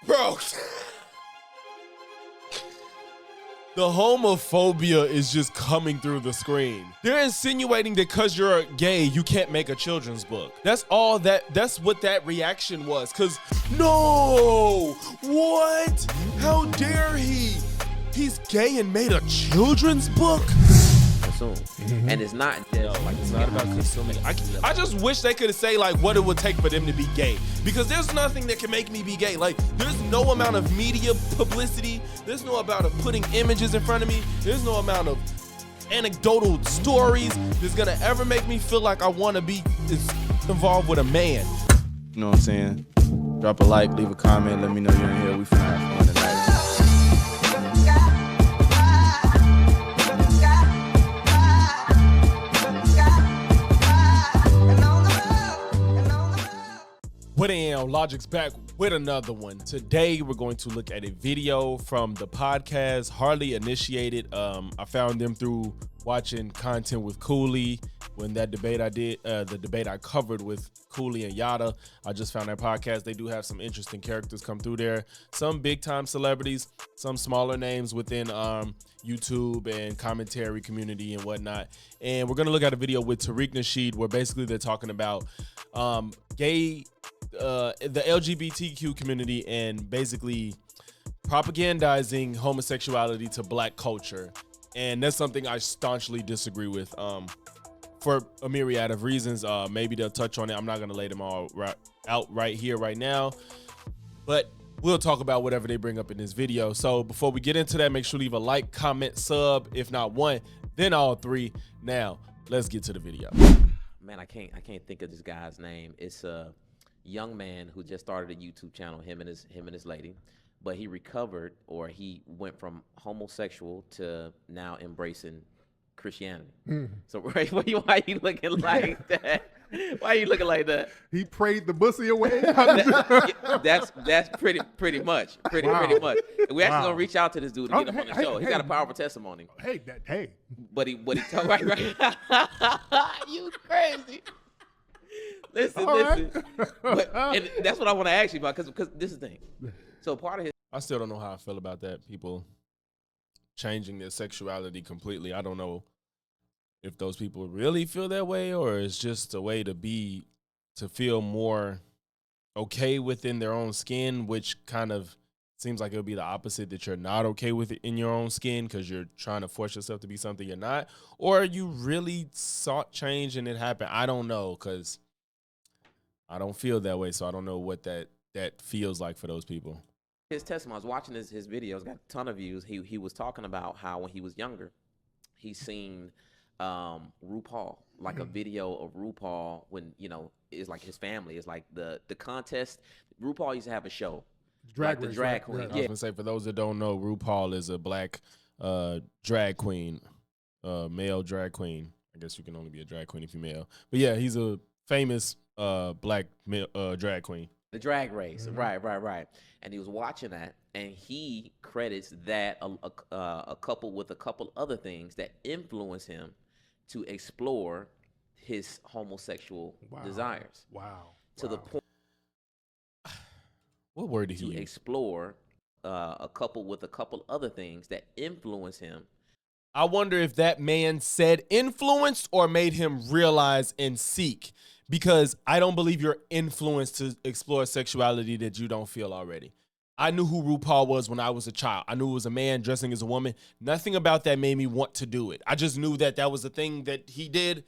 Bro. The homophobia is just coming through the screen. They're insinuating that because you're gay, you can't make a children's book. That's what that reaction was. Cause no, what? How dare he? He's gay and made a children's book? Consume. And it's not just It's not about consuming. I just wish they could say like what it would take for them to be gay, because there's nothing that can make me be gay. Like there's no amount of media publicity, there's no amount of putting images in front of me, there's no amount of anecdotal stories that's gonna ever make me feel like I want to be involved with a man. You know what I'm saying? Drop a like, leave a comment, let me know you're in here. We finna have fun tonight. What am? Logic's back with another one. Today we're going to look at a video from the podcast Hardly Initiated. I found them through watching content with Cooley. When that debate I did, the debate I covered with Cooley and Yada, I just found that podcast. They do have some interesting characters come through there. Some big time celebrities, some smaller names within YouTube and commentary community and whatnot. And we're gonna look at a video with Tariq Nasheed where basically they're talking about the LGBTQ community and basically propagandizing homosexuality to black culture. And that's something I staunchly disagree with for a myriad of reasons. Maybe they'll touch on it. I'm not going to lay them all out right here, right now. But we'll talk about whatever they bring up in this video. So before we get into that, make sure to leave a like, comment, sub. If not one, then all three. Now, let's get to the video. Man, I can't think of this guy's name. It's a young man who just started a YouTube channel, him and his lady, but he recovered, or he went from homosexual to now embracing Christianity. So why are you looking like that? Why are you looking like that? He prayed the pussy away. That's pretty much. Pretty much. We're actually gonna reach out to this dude to get him on the show. He's got a powerful testimony. Hey. But he told right. You crazy. Listen. But, and that's what I want to ask you about, because this is the thing. So part of his... I still don't know how I feel about that. People changing their sexuality completely. I don't know if those people really feel that way, or it's just a way to feel more okay within their own skin, which kind of seems like it would be the opposite, that you're not okay with it in your own skin because you're trying to force yourself to be something you're not. Or you really sought change and it happened. I don't know, because I don't feel that way, so I don't know what that feels like for those people. His testimony, I was watching his videos, got a ton of views. He was talking about how when he was younger, he seen RuPaul, like a video of RuPaul when, it's like his family. It's like the contest. RuPaul used to have a show. Drag the drag queen. I was going to say, for those that don't know, RuPaul is a black drag queen, male drag queen. I guess you can only be a drag queen if you're male. But yeah, he's a famous black drag queen. The drag race, right. And he was watching that, and he credits that a couple with a couple other things that influence him to explore his homosexual desires. To the point. What word did he use? To explore a couple with a couple other things that influence him. I wonder if that man said influenced or made him realize and seek. Because I don't believe you're influenced to explore sexuality that you don't feel already. I knew who RuPaul was when I was a child. I knew it was a man dressing as a woman. Nothing about that made me want to do it. I just knew that was the thing that he did.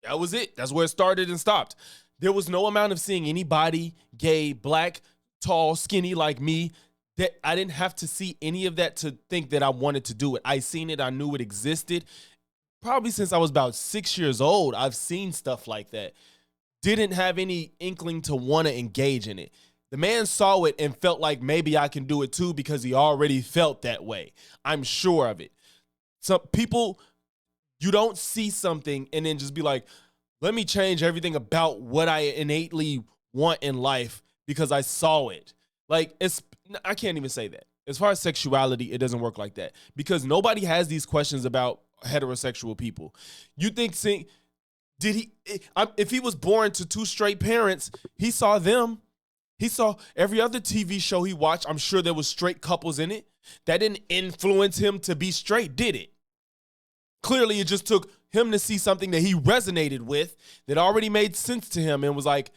That was it. That's where it started and stopped. There was no amount of seeing anybody gay, black, tall, skinny like me. That I didn't have to see any of that to think that I wanted to do it. I seen it. I knew it existed. Probably since I was about 6 years old, I've seen stuff like that. Didn't have any inkling to want to engage in it. The man saw it and felt like maybe I can do it too, because he already felt that way. I'm sure of it. Some people, you don't see something and then just be like, let me change everything about what I innately want in life because I saw it. Like, I can't even say that. As far as sexuality, it doesn't work like that, because nobody has these questions about heterosexual people. You think, if he was born to two straight parents, he saw them. He saw every other TV show he watched. I'm sure there was straight couples in it. That didn't influence him to be straight, did it? Clearly, it just took him to see something that he resonated with that already made sense to him and was like,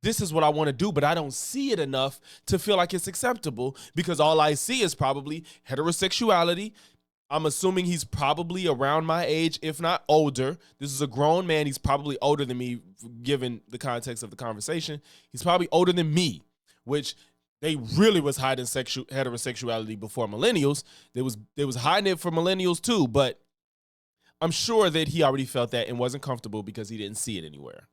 this is what I want to do, but I don't see it enough to feel like it's acceptable because all I see is probably heterosexuality. I'm assuming he's probably around my age, if not older. This is a grown man. He's probably older than me, given the context of the conversation. He's probably older than me, which they really was hiding heterosexuality before millennials. They was hiding it for millennials too, but I'm sure that he already felt that and wasn't comfortable because he didn't see it anywhere.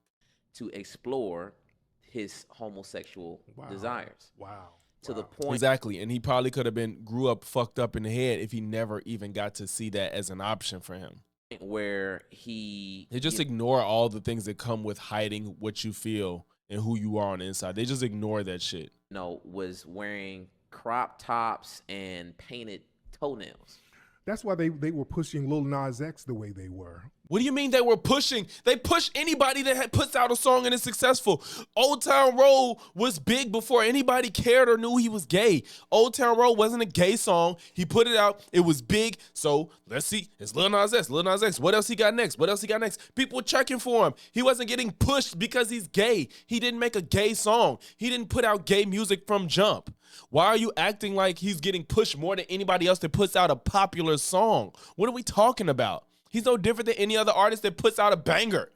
To explore his homosexual desires. Wow. To the point. Exactly. And he probably could have grew up fucked up in the head if he never even got to see that as an option for him. Where they just ignore all the things that come with hiding what you feel and who you are on the inside. They just ignore that shit. Was wearing crop tops and painted toenails. That's why they were pushing Lil Nas X the way they were. What do you mean they were pushing? They push anybody that puts out a song and is successful. Old Town Road was big before anybody cared or knew he was gay. Old Town Road wasn't a gay song. He put it out. It was big. So let's see. It's Lil Nas X. Lil Nas X. What else he got next? What else he got next? People were checking for him. He wasn't getting pushed because he's gay. He didn't make a gay song. He didn't put out gay music from jump. Why are you acting like he's getting pushed more than anybody else that puts out a popular song? What are we talking about? He's no different than any other artist that puts out a banger.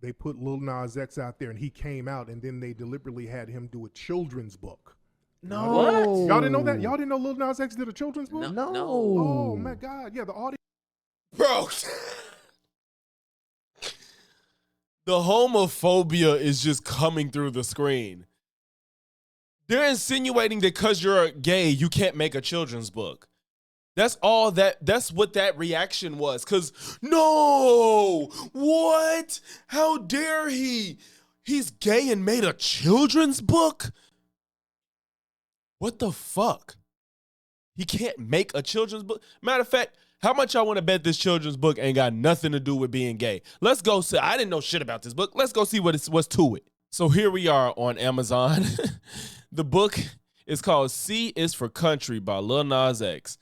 They put Lil Nas X out there and he came out and then they deliberately had him do a children's book. No. What? Y'all didn't know that? Y'all didn't know Lil Nas X did a children's book? No. Oh my God. Yeah, the audience. Bro. The homophobia is just coming through the screen. They're insinuating that because you're gay, you can't make a children's book. That's what that reaction was. Because, no, what? How dare he? He's gay and made a children's book? What the fuck? He can't make a children's book? Matter of fact, how much I want to bet this children's book ain't got nothing to do with being gay? Let's go see. I didn't know shit about this book. Let's go see what's to it. So here we are on Amazon. The book is called C is for Country by Lil Nas X.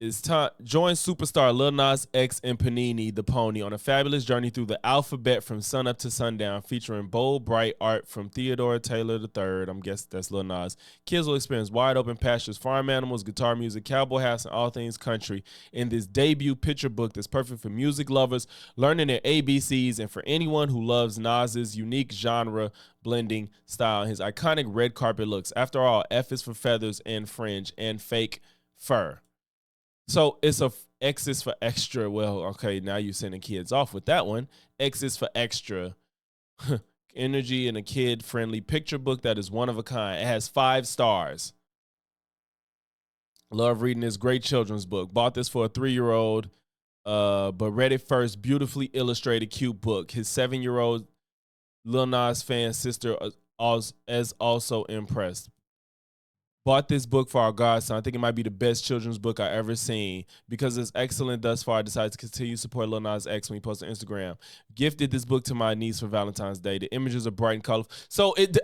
It's time join superstar Lil Nas X and Panini the Pony on a fabulous journey through the alphabet from sunup to sundown, featuring bold, bright art from Theodore Taylor III. I'm guessing that's Lil Nas. Kids will experience wide open pastures, farm animals, guitar music, cowboy hats, and all things country in this debut picture book that's perfect for music lovers learning their ABCs and for anyone who loves Nas's unique genre blending style and his iconic red carpet looks. After all, F is for feathers and fringe and fake fur. So it's X is for extra. Well, okay, now you're sending kids off with that one. X is for extra. Energy and a kid-friendly picture book that is one of a kind. It has 5 stars. Love reading this great children's book. Bought this for a 3-year-old, but read it first. Beautifully illustrated, cute book. His 7-year-old Lil Nas fan sister is also impressed. Bought this book for our godson. I think it might be the best children's book I ever seen. Because it's excellent thus far, I decided to continue to support Lil Nas X when he posts on Instagram. Gifted this book to my niece for Valentine's Day. The images are bright and colorful. So it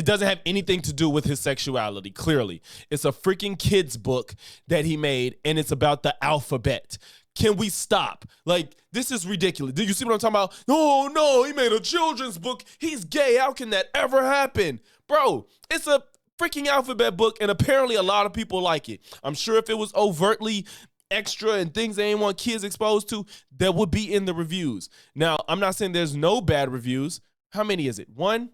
doesn't have anything to do with his sexuality, clearly. It's a freaking kid's book that he made, and it's about the alphabet. Can we stop? Like, this is ridiculous. Do you see what I'm talking about? No, he made a children's book. He's gay. How can that ever happen? Bro, it's a freaking alphabet book, and apparently a lot of people like it. I'm sure if it was overtly extra and things they ain't want kids exposed to, that would be in the reviews. Now, I'm not saying there's no bad reviews. How many is it? 1?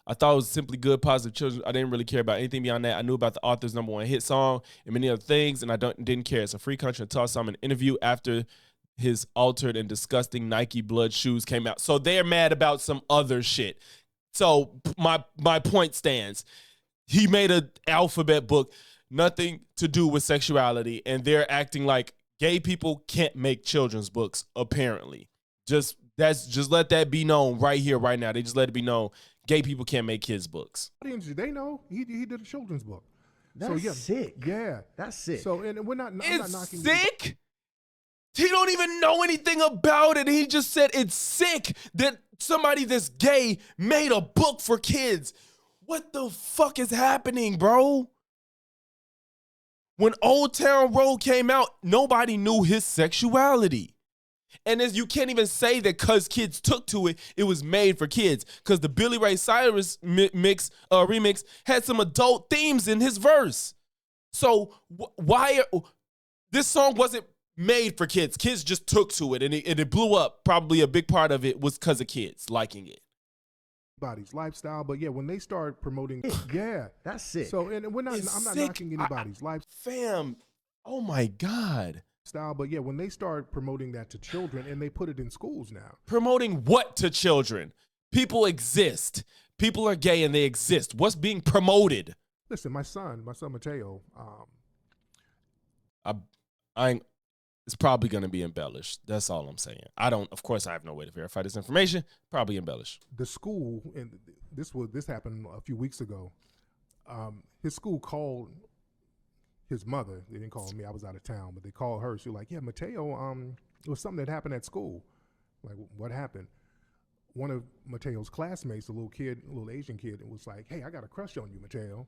I thought it was simply good, positive children. I didn't really care about anything beyond that. I knew about the author's #1 hit song and many other things, and I didn't care. It's a free country until I saw him in an interview after his altered and disgusting Nike blood shoes came out. So they're mad about some other shit. So my point stands. He made an alphabet book, nothing to do with sexuality, and they're acting like gay people can't make children's books, apparently. Just let that be known right here, right now. They just let it be known. Gay people can't make kids' books. They know he did a children's book. That's sick. Yeah, That's sick. So and we're not. I'm not It's knocking. sick. He don't even know anything about it. He just said it's sick that somebody that's gay made a book for kids. What the fuck is happening, bro? When Old Town Road came out, nobody knew his sexuality. And as you can't even say that because kids took to it, it was made for kids. Because the Billy Ray Cyrus remix had some adult themes in his verse. So this song wasn't made for kids. Kids just took to it, and it blew up. Probably a big part of it was because of kids liking it. Body's lifestyle, but yeah, when they start promoting, yeah, That's sick. So, and I'm not sick. knocking anybody's lifestyle, Fam, oh my God. but yeah, when they start promoting that to children and they put it in schools now. Promoting what to children? People exist. People are gay and they exist. What's being promoted? Listen, my son Mateo, It's probably going to be embellished. That's all I'm saying. Of course, I have no way to verify this information. Probably embellished. the school, and this happened a few weeks ago. His school called his mother. They didn't call me. I was out of town, but they called her. She was like, "Yeah, Mateo. It was something that happened at school." Like, what happened? One of Mateo's classmates, a little Asian kid, was like, "Hey, I got a crush on you, Mateo."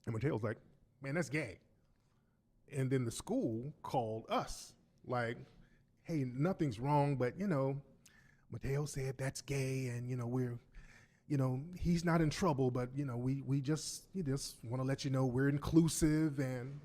And Mateo's like, "Man, that's gay." And then the school called us, like, "Hey, nothing's wrong, but Mateo said that's gay, and he's not in trouble, but we just want to let you know we're inclusive." And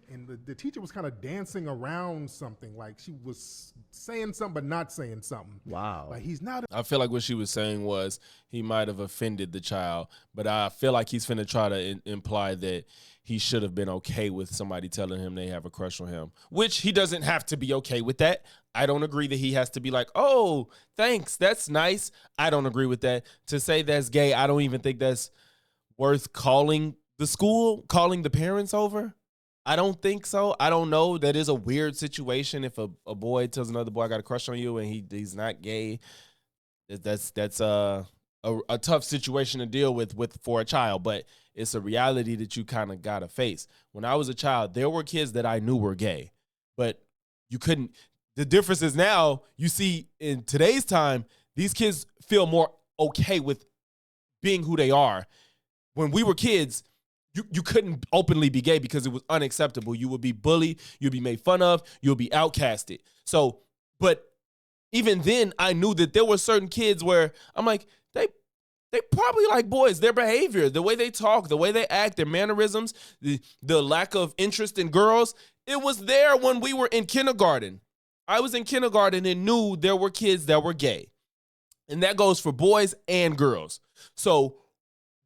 the teacher was kind of dancing around something, like she was saying something but not saying something. Wow. Like, he's not. I feel like what she was saying was he might have offended the child, but I feel like he's finna try to imply that he should have been okay with somebody telling him they have a crush on him, which he doesn't have to be okay with that. I don't agree that he has to be like, "Oh, thanks, that's nice." I don't agree with that. To say that's gay, I don't even think that's worth calling the parents over. I don't think so. I don't know. That is a weird situation if a boy tells another boy, "I got a crush on you," and he's not gay. That's a tough situation to deal with for a child, but it's a reality that you kind of gotta face. When I was a child, there were kids that I knew were gay, but you couldn't. The difference is now you see in today's time, these kids feel more okay with being who they are. When we were kids, you couldn't openly be gay because it was unacceptable. You would be bullied, you'd be made fun of, you'll be outcasted. So, but even then, I knew that there were certain kids where I'm like, they probably like boys. Their behavior, the way they talk, the way they act, their mannerisms, the lack of interest in girls, it was there when we were in kindergarten. I was in kindergarten and knew there were kids that were gay. And that goes for boys and girls. So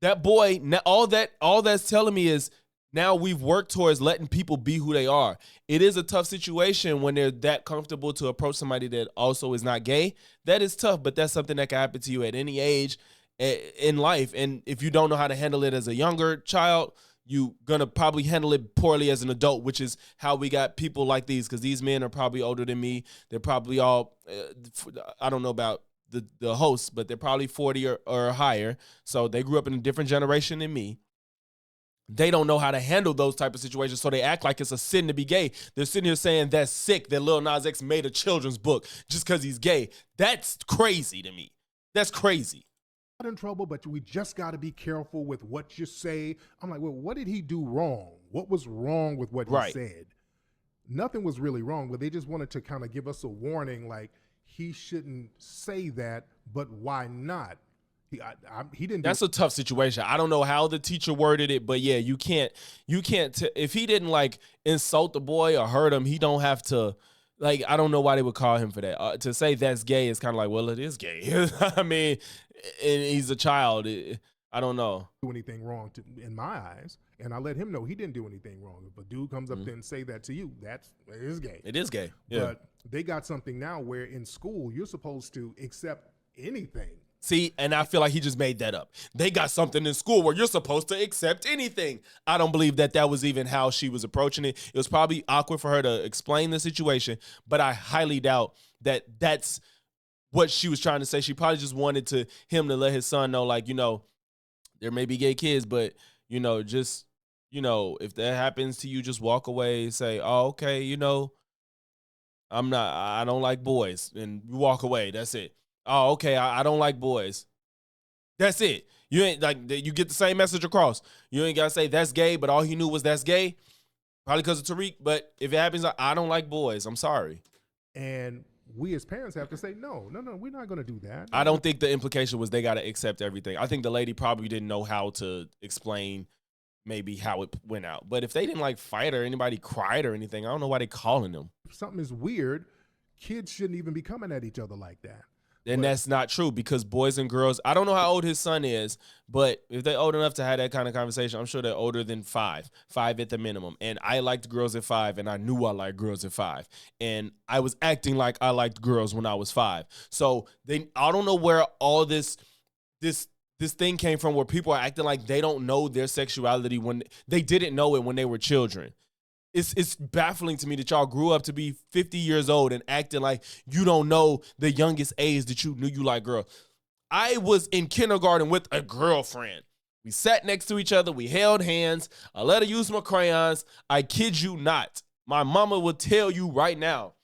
that boy, all that's telling me is now we've worked towards letting people be who they are. It is a tough situation when they're that comfortable to approach somebody that also is not gay. That is tough, but that's something that can happen to you at any age in life. And if you don't know how to handle it as a younger child, you're going to probably handle it poorly as an adult, which is how we got people like these, because these men are probably older than me. They're probably all, I don't know about the hosts, but they're probably 40 or higher. So they grew up in a different generation than me. They don't know how to handle those type of situations, so they act like it's a sin to be gay. They're sitting here saying that's sick that Lil Nas X made a children's book just because he's gay. That's crazy to me. That's crazy. In trouble, but we just got to be careful with what you say. I'm like, well, what did he do wrong? What was wrong with what he said? Nothing was really wrong, but they just wanted to kind of give us a warning, like he shouldn't say that, but why not? He didn't. That's a tough situation. I don't know how the teacher worded it, but yeah, you can't. If he didn't like insult the boy or hurt him, he don't have to. Like, I don't know why they would call him for that. To say that's gay is kind of like, well, it is gay. I mean, and he's a child. I don't know. Do anything wrong in my eyes, and I let him know he didn't do anything wrong. If a dude comes up there and say that to you, it is gay. It is gay. Yeah. But they got something now where in school you're supposed to accept anything. See, and I feel like he just made that up. They got something in school where you're supposed to accept anything. I don't believe that was even how she was approaching it. It was probably awkward for her to explain the situation, but I highly doubt that that's what she was trying to say. She probably just wanted him to let his son know, like, there may be gay kids, but, just, if that happens to you, just walk away and say, "Oh, okay, I don't like boys. And you walk away. That's it. Oh, okay. I don't like boys. That's it. You ain't like, you get the same message across. You ain't got to say that's gay, but all he knew was that's gay. Probably because of Tariq. But if it happens, I don't like boys. I'm sorry. And we as parents have to say, no, we're not going to do that. I don't think the implication was they got to accept everything. I think the lady probably didn't know how to explain maybe how it went out. But if they didn't like fight or anybody cried or anything, I don't know why they calling them. If something is weird, kids shouldn't even be coming at each other like that. And that's not true because boys and girls, I don't know how old his son is, but if they're old enough to have that kind of conversation, I'm sure they're older than 5 at the minimum. And I liked girls at 5, and I knew I liked girls at 5. And I was acting like I liked girls when I was 5. So I don't know where all this thing came from where people are acting like they don't know their sexuality when they didn't know it when they were children. It's baffling to me that y'all grew up to be 50 years old and acting like you don't know the youngest age that you knew you like girl. I was in kindergarten with a girlfriend. We sat next to each other. We held hands. I let her use my crayons. I kid you not. My mama will tell you right now.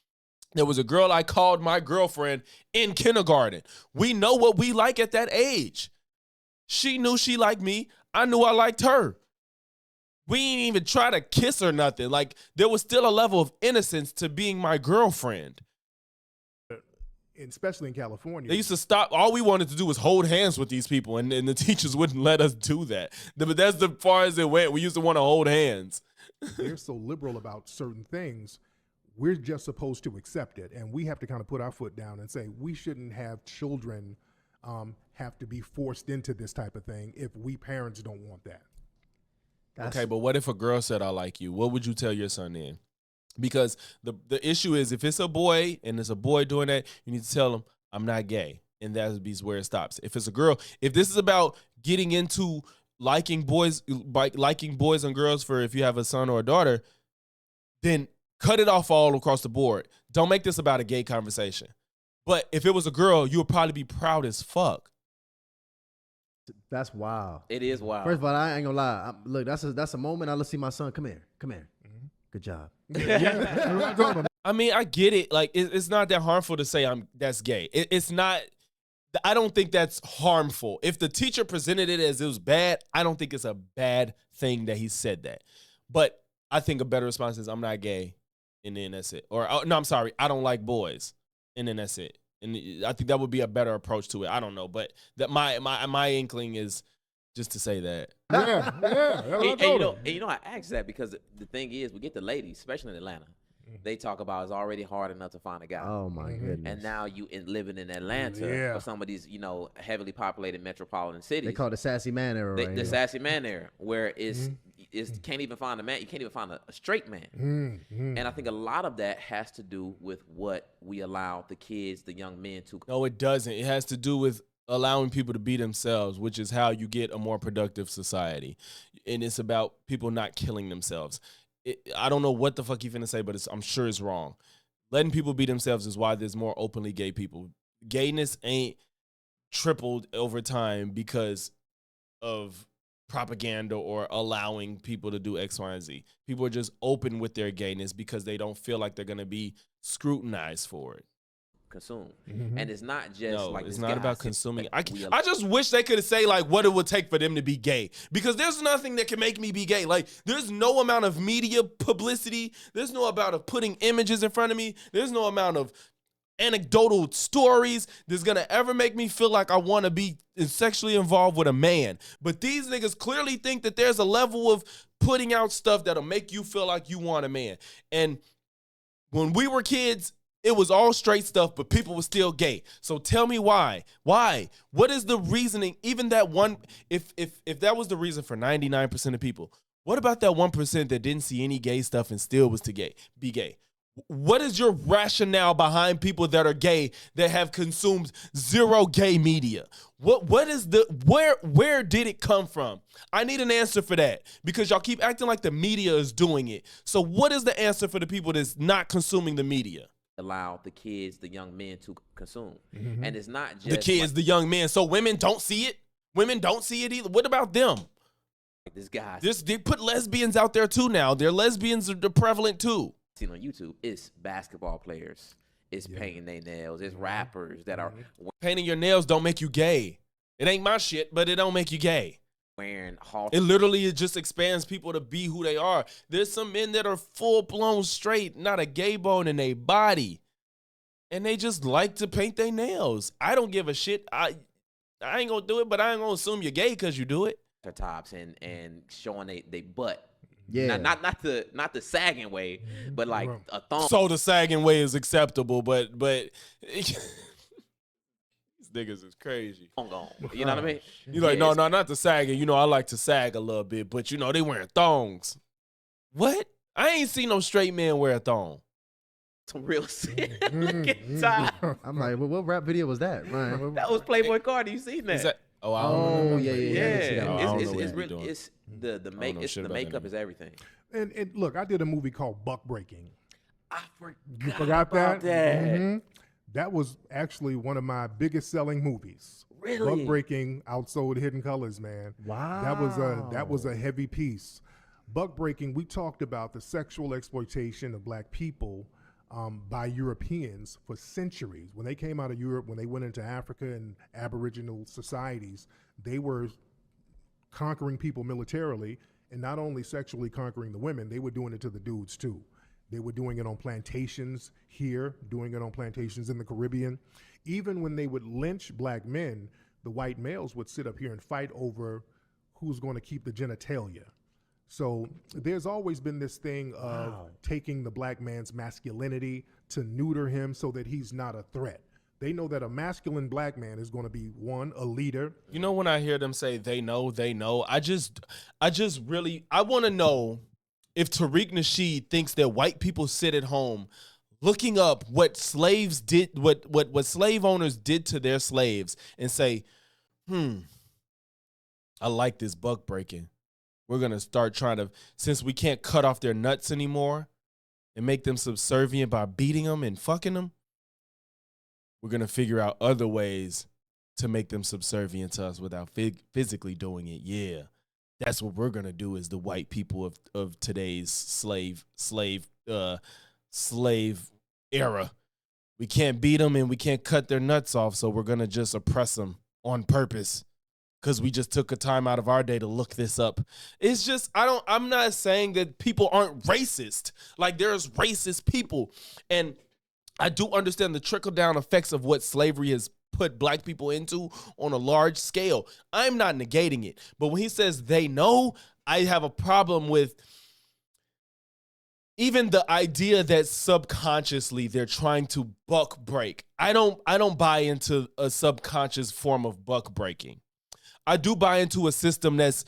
There was a girl I called my girlfriend in kindergarten. We know what we like at that age. She knew she liked me. I knew I liked her. We didn't even try to kiss or nothing. Like, there was still a level of innocence to being my girlfriend. Especially in California. They used to stop. All we wanted to do was hold hands with these people, and the teachers wouldn't let us do that. But that's as far as it went. We used to want to hold hands. They're so liberal about certain things. We're just supposed to accept it. And we have to kind of put our foot down and say we shouldn't have children have to be forced into this type of thing if we parents don't want that. Okay, but what if a girl said, I like you? What would you tell your son then? Because the issue is if it's a boy and it's a boy doing that, you need to tell him, I'm not gay. And that be where it stops. If it's a girl, if this is about getting into liking boys and girls for if you have a son or a daughter, then cut it off all across the board. Don't make this about a gay conversation. But if it was a girl, you would probably be proud as fuck. That's wild. It is wild. First of all, I ain't gonna lie. Look, that's a moment. I'll see my son. Come here. Mm-hmm. Good job. I mean, I get it. Like, it's not that harmful to say that's gay. It's not. I don't think that's harmful. If the teacher presented it as it was bad, I don't think it's a bad thing that he said that. But I think a better response is I'm not gay, and then that's it. Or no, I'm sorry, I don't like boys, and then that's it. And I think that would be a better approach to it. I don't know, but that my inkling is just to say that. And you know, I asked that because the thing is, we get the ladies, especially in Atlanta. They talk about it's already hard enough to find a guy. Oh my goodness! And now you living in Atlanta or some of these, heavily populated metropolitan cities. They call it the sassy man era. The sassy man era, where it's can't even find a man. You can't even find a straight man. And I think a lot of that has to do with what we allow the kids, the young men to. No, it doesn't. It has to do with allowing people to be themselves, which is how you get a more productive society. And it's about people not killing themselves. I don't know what the fuck you finna say, but I'm sure it's wrong. Letting people be themselves is why there's more openly gay people. Gayness ain't tripled over time because of propaganda or allowing people to do X, Y, and Z. People are just open with their gayness because they don't feel like they're gonna be scrutinized for it. Consume. And it's not just no, like it's this not guy about said, consuming. like, I just wish they could say like what it would take for them to be gay, because there's nothing that can make me be gay. Like, there's no amount of media publicity, there's no amount of putting images in front of me, there's no amount of anecdotal stories that's gonna ever make me feel like I want to be sexually involved with a man. But these niggas clearly think that there's a level of putting out stuff that'll make you feel like you want a man. And when we were kids, it was all straight stuff, but people were still gay. So tell me why? Why? What is the reasoning? Even that one, if that was the reason for 99% of people, what about that 1% that didn't see any gay stuff and still was be gay? What is your rationale behind people that are gay that have consumed zero gay media? What is where did it come from? I need an answer for that, because y'all keep acting like the media is doing it. So what is the answer for the people that's not consuming the media? Allow the kids, the young men to consume. And it's not just the kids, the young men. So women don't see it? Women don't see it either. What about them? Like this guy. They put lesbians out there too now. They're lesbians are prevalent too. seen on YouTube, it's basketball players, it's painting their nails, it's rappers that are Painting your nails don't make you gay. It ain't my shit, but it don't make you gay. wearing halter. It literally just expands people to be who they are. There's some men that are full-blown straight, not a gay bone in their body. And they just like to paint their nails. I don't give a shit. I ain't gonna do it, but I ain't gonna assume you're gay because you do it. Tops and showing they butt. Yeah. Not the sagging way, but like a thong. So the sagging way is acceptable, but these niggas is crazy. On. You know what I mean? You like, no, not the sagging. You know, I like to sag a little bit, but you know, they wearing thongs. What? I ain't seen no straight man wear a thong. Some real shit. Look at Ty. I'm like, well, what rap video was that, man? That was Playboy Cardi. You seen that? Is that? Oh, I don't Oh, remember. yeah. I didn't see that one. I don't know It's what he be really doing. it's the know shit about makeup that is everything. And look, I did a movie called Buck Breaking. I You forgot about that. Mhm. That was actually one of my biggest selling movies. Really? Buck Breaking outsold Hidden Colors, man. Wow. That was a heavy piece. Buck Breaking, we talked about the sexual exploitation of black people by Europeans for centuries. When they came out of Europe, when they went into Africa and Aboriginal societies, they were conquering people militarily, and not only sexually conquering the women, they were doing it to the dudes too. They were doing it on plantations here, doing it on plantations in the Caribbean. Even when they would lynch black men, the white males would sit up here and fight over who's going to keep the genitalia. So there's always been this thing of taking the black man's masculinity to neuter him so that he's not a threat. They know that a masculine black man is going to be, one, a leader. You know, when I hear them say they know, I want to know if Tariq Nasheed thinks that white people sit at home looking up what slaves did, what slave owners did to their slaves and say, I like this buck breaking. We're going to start trying to, since we can't cut off their nuts anymore and make them subservient by beating them and fucking them, we're going to figure out other ways to make them subservient to us without physically doing it. Yeah, that's what we're going to do as the white people of today's slave era. We can't beat them and we can't cut their nuts off, so we're going to just oppress them on purpose. Because we just took a time out of our day to look this up. It's just, I'm not saying that people aren't racist. Like, there's racist people. And I do understand the trickle-down effects of what slavery has put black people into on a large scale. I'm not negating it. But when he says they know, I have a problem with even the idea that subconsciously they're trying to buck break. I don't buy into a subconscious form of buck breaking. I do buy into a system that's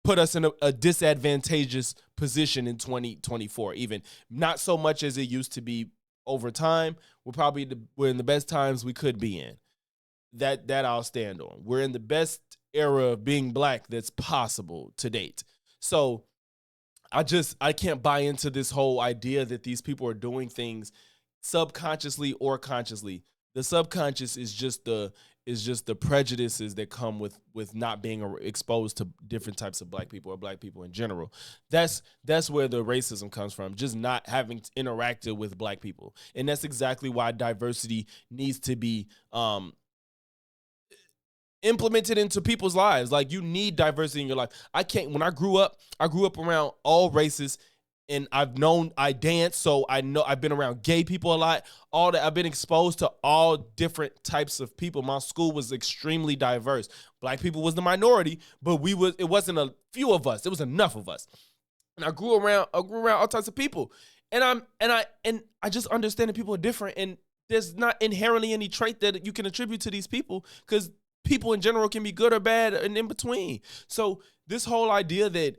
put us in a disadvantageous position in 2024, even not so much as it used to be over time. We're in the best times we could be in. That I'll stand on. We're in the best era of being black that's possible to date. So I can't buy into this whole idea that these people are doing things subconsciously or consciously. The subconscious is just the prejudices that come with not being exposed to different types of black people or black people in general. That's where the racism comes from, just not having interacted with black people. And that's exactly why diversity needs to be implemented into people's lives. Like, you need diversity in your life. When I grew up around all races. And I dance, so I know I've been around gay people a lot. All that, I've been exposed to all different types of people. My school was extremely diverse. Black people was the minority, but it wasn't a few of us. It was enough of us. And I grew around all types of people. And I just understand that people are different, and there's not inherently any trait that you can attribute to these people, because people in general can be good or bad and in between. So this whole idea that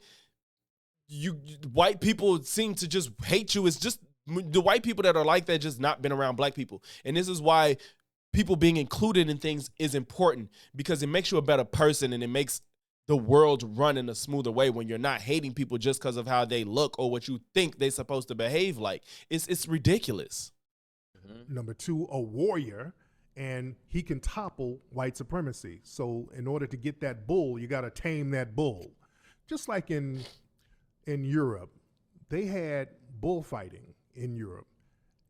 white people seem to just hate you, is just the white people that are like that just not been around black people. And this is why people being included in things is important, because it makes you a better person and it makes the world run in a smoother way when you're not hating people just because of how they look or what you think they're supposed to behave like. It's ridiculous. Mm-hmm. Number two, a warrior, and he can topple white supremacy. So in order to get that bull, you got to tame that bull. Just like in Europe, they had bullfighting in Europe,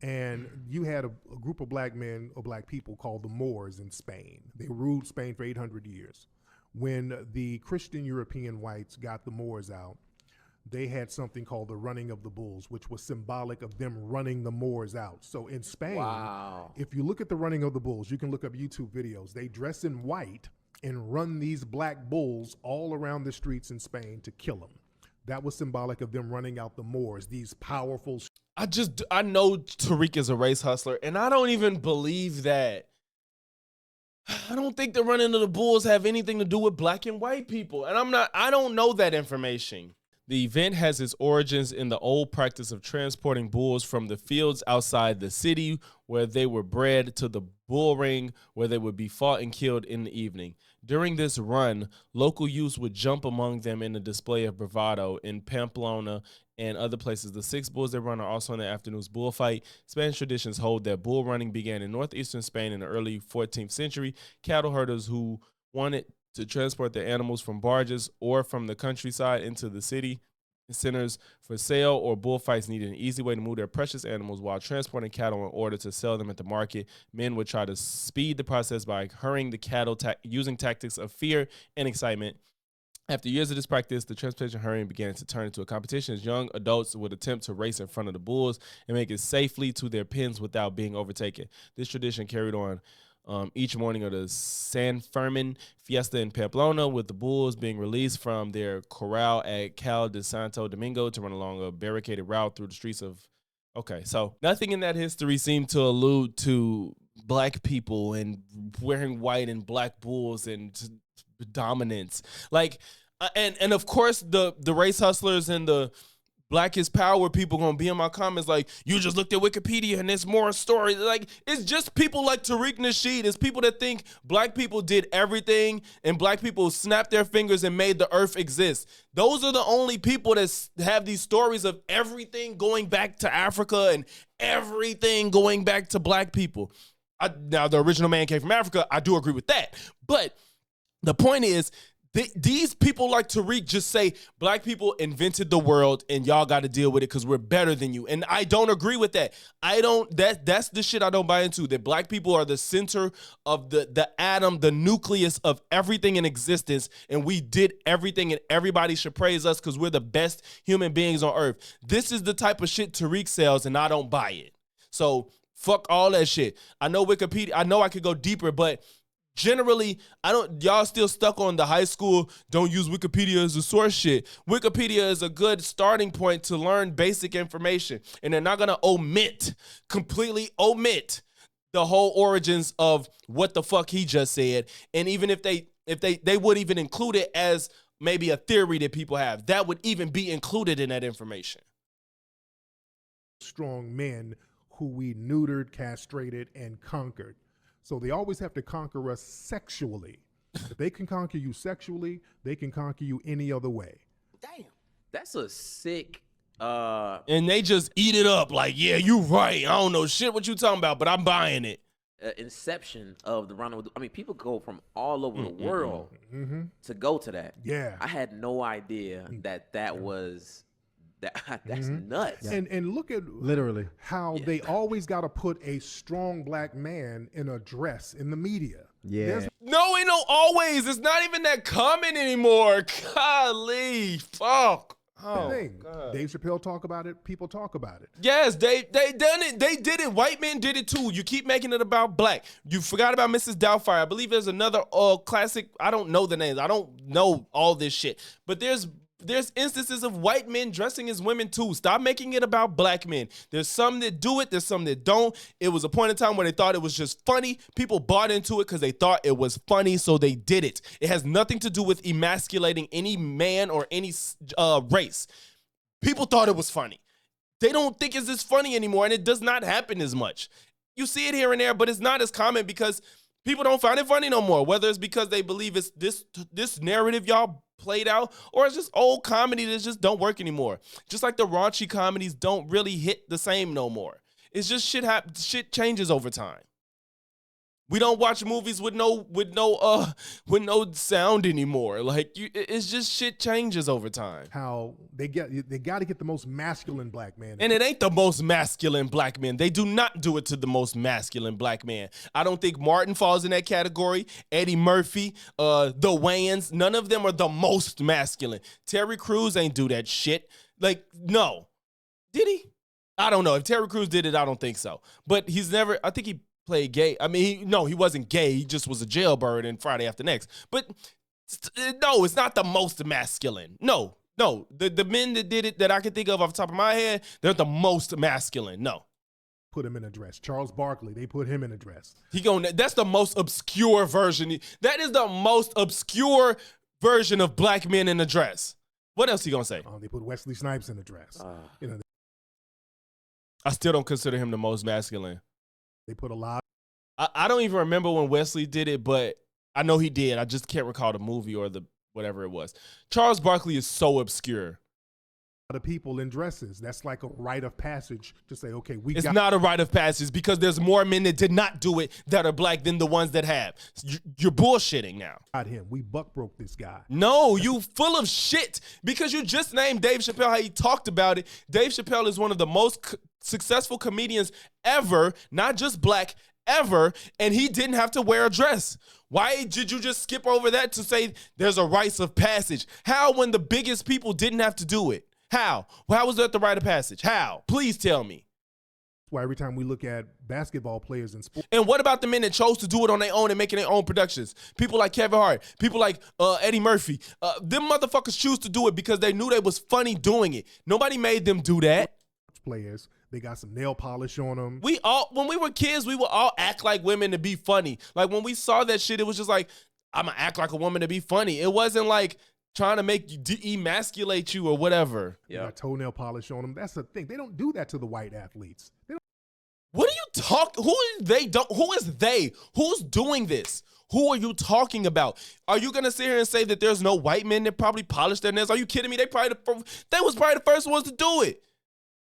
and you had a group of black men or black people called the Moors in Spain. They ruled Spain for 800 years. When the Christian European whites got the Moors out, they had something called the running of the bulls, which was symbolic of them running the Moors out. So in Spain, if you look at the running of the bulls, you can look up YouTube videos. They dress in white and run these black bulls all around the streets in Spain to kill them. That was symbolic of them running out the Moors, these powerful. I know Tariq is a race hustler, and I don't even believe that. I don't think the running of the bulls have anything to do with black and white people. And I don't know that information. The event has its origins in the old practice of transporting bulls from the fields outside the city where they were bred to the bull ring where they would be fought and killed in the evening. During this run, local youths would jump among them in a display of bravado. In Pamplona and other places, the 6 bulls that run are also in the afternoon's bullfight. Spanish traditions hold that bull running began in northeastern Spain in the early 14th century. Cattle herders who wanted to transport their animals from barges or from the countryside into the city centers for sale or bullfights needed an easy way to move their precious animals while transporting cattle in order to sell them at the market. Men would try to speed the process by hurrying the cattle using tactics of fear and excitement. After years of this practice, the transportation hurrying began to turn into a competition as young adults would attempt to race in front of the bulls and make it safely to their pens without being overtaken. This tradition carried on each morning of the San Fermin Fiesta in Pamplona, with the bulls being released from their corral at Cal de Santo Domingo to run along a barricaded route through the streets of... Okay, so nothing in that history seemed to allude to black people and wearing white and black bulls and dominance. Like, and of course, the race hustlers and the Black is Power people gonna be in my comments like, you just looked at Wikipedia and there's more stories. Like, it's just people like Tariq Nasheed. It's people that think black people did everything and black people snapped their fingers and made the earth exist. Those are the only people that have these stories of everything going back to Africa and everything going back to black people. Now, the original man came from Africa. I do agree with that. But the point is, these people like Tariq just say black people invented the world and y'all got to deal with it because we're better than you. And I don't agree with that. That's the shit I don't buy into, that black people are the center of the atom, the nucleus of everything in existence. And we did everything and everybody should praise us because we're the best human beings on earth. This is the type of shit Tariq sells and I don't buy it. So fuck all that shit. I know Wikipedia, I know I could go deeper, but generally, y'all still stuck on the high school, don't use Wikipedia as a source shit. Wikipedia is a good starting point to learn basic information. And they're not going to completely omit the whole origins of what the fuck he just said. And even if they would even include it as maybe a theory that people have, that would even be included in that information. Strong men who we neutered, castrated, and conquered. So they always have to conquer us sexually. If they can conquer you sexually, they can conquer you any other way. Damn. That's a sick... and they just eat it up like, yeah, you right. I don't know shit what you talking about, but I'm buying it. Inception of the run. I mean, people go from all over the world to go to that. Yeah. I had no idea that was... That's nuts. And look at literally how they always got to put a strong black man in a dress in the media. Yeah. No, ain't no always. It's not even that common anymore. Golly, fuck. Oh, God. Dave Chappelle talk about it. People talk about it. Yes, they done it. They did it. White men did it too. You keep making it about black. You forgot about Mrs. Doubtfire. I believe there's another classic. I don't know the names. I don't know all this shit. But there's instances of white men dressing as women too. Stop making it about black men. There's some that do it. There's some that don't. It was a point in time where they thought it was just funny. People bought into it because they thought it was funny, so they did it. It has nothing to do with emasculating any man or any race. People thought it was funny. They don't think it's this funny anymore, and it does not happen as much. You see it here and there, but it's not as common because people don't find it funny no more, whether it's because they believe it's this narrative y'all played out, or it's just old comedy that just don't work anymore. Just like the raunchy comedies don't really hit the same no more. It's just shit changes over time. We don't watch movies with no sound anymore. Like it's just shit changes over time. How they got to get the most masculine black man. And it ain't the most masculine black man. They do not do it to the most masculine black man. I don't think Martin falls in that category. Eddie Murphy, the Wayans, none of them are the most masculine. Terry Crews ain't do that shit. Like, no. Did he? I don't know. If Terry Crews did it, I don't think so. But he's never, I think he played gay. I mean, he wasn't gay. He just was a jailbird in Friday After Next. But no, it's not the most masculine. No. The men that did it that I can think of off the top of my head, they're the most masculine. No. Put him in a dress. Charles Barkley, they put him in a dress. That's the most obscure version. That is the most obscure version of black men in a dress. What else he gonna say? They put Wesley Snipes in a dress. I still don't consider him the most masculine. They put a lot. I don't even remember when Wesley did it, but I know he did. I just can't recall the movie or the whatever it was. Charles Barkley is so obscure. The people in dresses. That's like a rite of passage to say, okay, it's not a rite of passage because there's more men that did not do it that are black than the ones that have. You're bullshitting now. Not him. We buck broke this guy. No, you full of shit because you just named Dave Chappelle how he talked about it. Dave Chappelle is one of the most successful comedians ever, not just black, ever, and he didn't have to wear a dress. Why did you just skip over that to say there's a rite of passage? How when the biggest people didn't have to do it? How? How was that the rite of passage? How? Please tell me. Why every time we look at basketball players in sports. And what about the men that chose to do it on their own and making their own productions? People like Kevin Hart, people like Eddie Murphy. Them motherfuckers choose to do it because they knew they was funny doing it. Nobody made them do that. Players, they got some nail polish on them. When we were kids, we would all act like women to be funny. Like when we saw that shit, it was just like, I'm gonna act like a woman to be funny. It wasn't like trying to make you emasculate you or whatever. Yeah, got toenail polish on them. That's the thing. They don't do that to the white athletes. What are you talking? Who is they? Who is they? Who's doing this? Who are you talking about? Are you gonna sit here and say that there's no white men that probably polish their nails? Are you kidding me? They was probably the first ones to do it.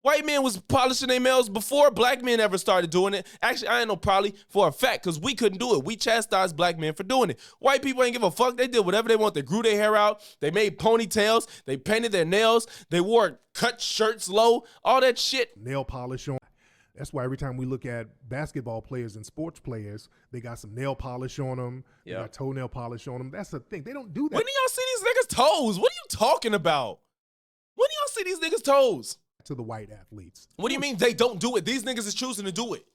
White men was polishing their nails before black men ever started doing it. Actually, I ain't know probably for a fact because we couldn't do it. We chastised black men for doing it. White people ain't give a fuck. They did whatever they want. They grew their hair out. They made ponytails. They painted their nails. They wore cut shirts low. All that shit. Nail polish on. That's why every time we look at basketball players and sports players, they got some nail polish on them. Yeah. They got toenail polish on them. That's the thing. They don't do that. When do y'all see these niggas' toes? What are you talking about? When do y'all see these niggas' toes? To the white athletes. What do you mean they don't do it? These niggas is choosing to do it.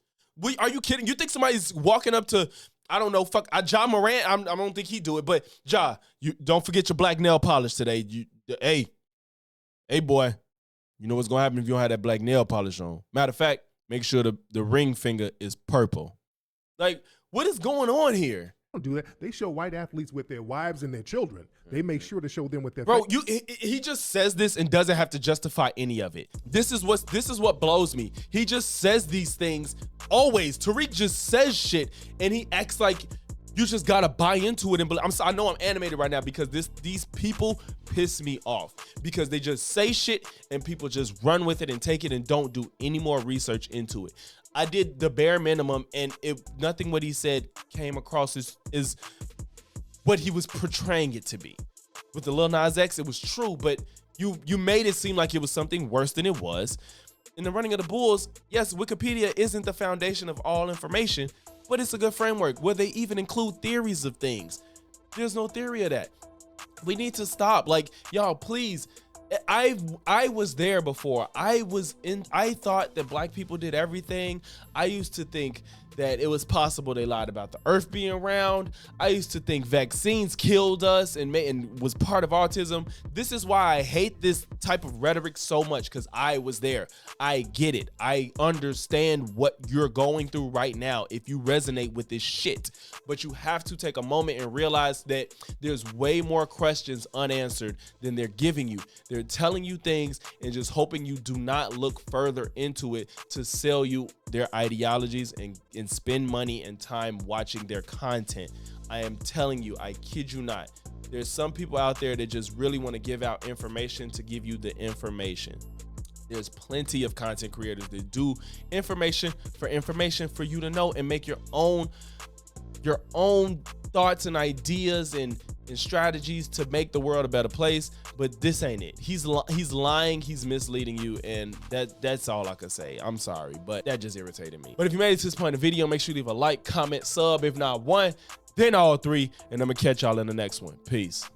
Are you kidding? You think somebody's walking up to, I don't know, Ja Morant? I don't think he do it, but Ja, you don't forget your black nail polish today. Hey boy, you know what's gonna happen if you don't have that black nail polish on. Matter of fact, make sure the ring finger is purple. Like, what is going on here? Don't do that. They show white athletes with their wives and their children. They make sure to show them with their he just says this and doesn't have to justify any of it. This is what blows me. He just says these things always. Tariq just says shit and he acts like you just gotta buy into it and believe. I know I'm animated right now because these people piss me off because they just say shit and people just run with it and take it and don't do any more research into it. I did the bare minimum, and nothing what he said came across is what he was portraying it to be. With the Lil Nas X, it was true, but you made it seem like it was something worse than it was. In the running of the Bulls, yes, Wikipedia isn't the foundation of all information, but it's a good framework where they even include theories of things. There's no theory of that. We need to stop. Like, y'all, please. I was there before. I thought that black people did everything. I used to think that it was possible they lied about the earth being round. I used to think vaccines killed us and was part of autism. This is why I hate this type of rhetoric so much, because I was there. I get it. I understand what you're going through right now if you resonate with this shit. But you have to take a moment and realize that there's way more questions unanswered than they're giving you. They're telling you things and just hoping you do not look further into it to sell you their ideologies and spend money and time watching their content. I am telling you, I kid you not. There's some people out there that just really want to give out information to give you the information. There's plenty of content creators that do information for you to know and make your own your own thoughts and ideas and strategies to make the world a better place, but this ain't it. He's lying, he's misleading you, and that's all I can say. I'm sorry, but that just irritated me. But if you made it to this point in the video, make sure you leave a like, comment, sub, if not one, then all three, and I'm gonna catch y'all in the next one. Peace.